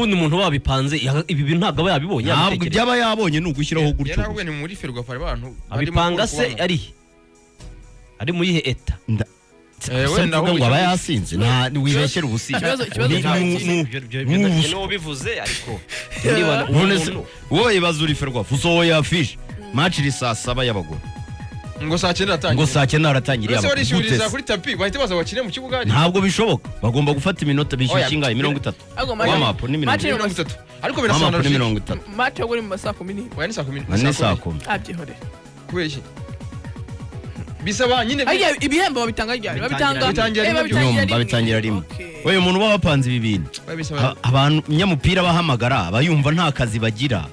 bundi umuntu wabipanze ibi bintu ntabwo aba yabibonye ntabwo byaba yabonye n'ugushyiraho gutyo yaravuye ni muri Ferwafa abantu abipanga se ari muri he eta wenda ngo aba yasinze nta wibeshyera ubusi no bivuze ariko wowe bazuri Ferwafa usohoye afishe match iri saa 7 y'abagore ngo saa 9 atangira ngo saa 9 aratangiriye abagore barishuriza kuri tapi bahita baza bakine mu kibuga ntabwo bishoboka bagomba gufata iminota bishyishinga 30 amapo ni 30 ariko birasobanura 30 match yo muri saa 10 wani saa 10 ni saa 10 abyihore kubera iki bisaba nyine ibihembo babitanga ryari babitangira rimwe wewe umuntu wabapanze ibi bintu abantu nyamupira bahamagara bayumva nta kazi bagira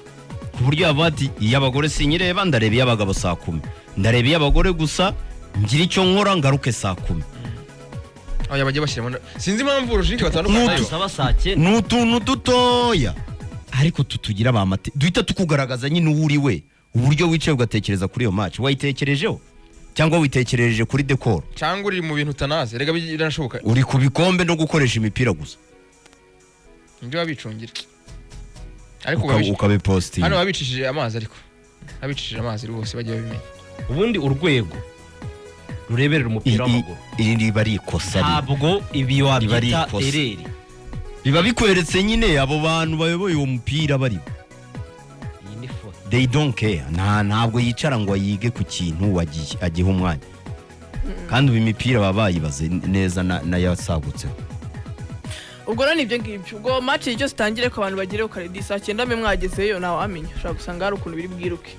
ku buryo yabati iy'abagore sinyireba ndareba iy'abagabo saa 10 ndareba iy'abagore gusa ngira icyo nkora ngaruke saa 10 aya bajye bashyiramo sinzi impamvu urushinge batandukanye saba saa 9 n'utuntu dutoya ariko tutugira bamate duhita tukugaragaza nyine uri we uburyo wicaye ugatekereza kuri iyo match wayitekerejeho cyangwa witekereje kuri decor cyangwa uri mu bintu utanaze rega birashoboka uri ku bikombe no gukoresha imipira gusa ibyo babicungira ariko ukabipostinga hano babicishije amazi ariko abicishije amazi rwose bagiye babimenya ubundi urwego rureberera umupira w'amaguru iri bari ikosa ntabwo ibi wabyita ereri biba bikweretse nyine abo bantu bayoboye uwo mupira bari they don't care ntabwo yicara ngo yige ku kintu agihe umwanya kandi ubu imipira baba bayibaze neza n'ayasagutseho ubwo rero nibyo ngibyo ubwo match cyose itangire ko abantu bagireho kare saa 9 mwe mwagezeyo nawe amenya ushaka gusanga hari ukuntu biri bwiruke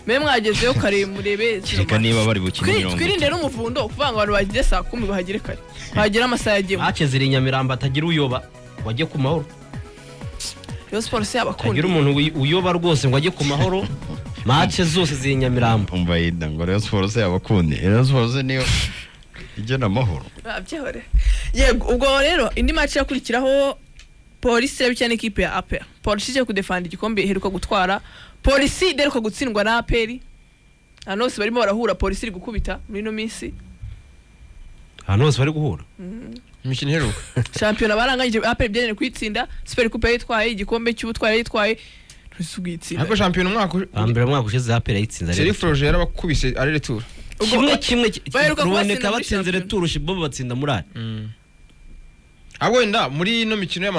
mwe mwagezeyo kare murebe reka niba bari bukine twirinde n'umuvundo kuvanga abantu bagire saa 10 bahagire kare bagira amasaha yagiye match ziri Nyamirambo atagira uyoba wajye ku mahoro yo sports y'abakundi agira umuntu uyoba rwose ngo ajye ku mahoro match zose ziri Nyamirambo umva yinda ngo yo sports y'abakundi yo sports niyo igena amahoro abyehore yego ubwo rero indi match yakurikiraho polisi y'abikene equipe ya APR polisi cyo kudefend igikombe iheruka gutwara polisi deruka gutsindwa na APR anose barimo barahura polisi iri gukubita muri no minsi anose bari guhura imikino iheruka champion baranganje APR byeneye kwitsinda super coupe yitwaye igikombe cy'ubutwaye yitwaye ntusugitsinda ariko champion mwaka ushize APR yitsinze Serif Froger yarabakubise ari retour kimwe ruboneka batsinze retour shibo batsinda murari abo wenda muri no mikino ya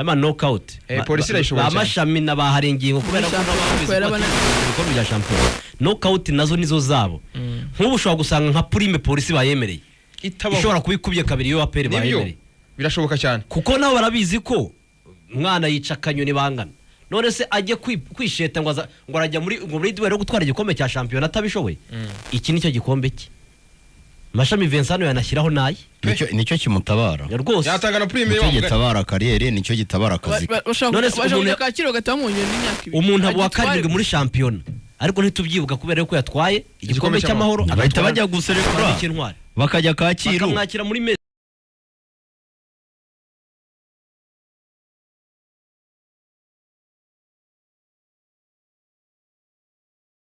knockout polisi irayishobora amashami nabaharengiye kubera ko ibikombe bya champion knockout nazo nizo zabo nk'ubu ushobora gusanga nka prime polisi bayemereye ishobora kubikubye kabiri yo APR bayemereye birashoboka cyane kuko nabo barabizi ko umwana yica kanyoni bangana none se ajye kwisheta ngo arajya muri duel gutwara igikombe cya champion atabishoboye iki nicyo gikombe cye Mashami Vincent yanashyiraho nayi nicyo kimutabara rwose yatanga prime yo gitabara kariyeri nicyo gitabara akazi none se umuntu akakiro gatamu nyoni imyaka 2 umuntu wa karindwi muri champion ariko ntitubyibuka kubera ko yatwaye igikombe cy'amahoro abahita bajya guserekura bakajya Kacyiru bakamwakira muri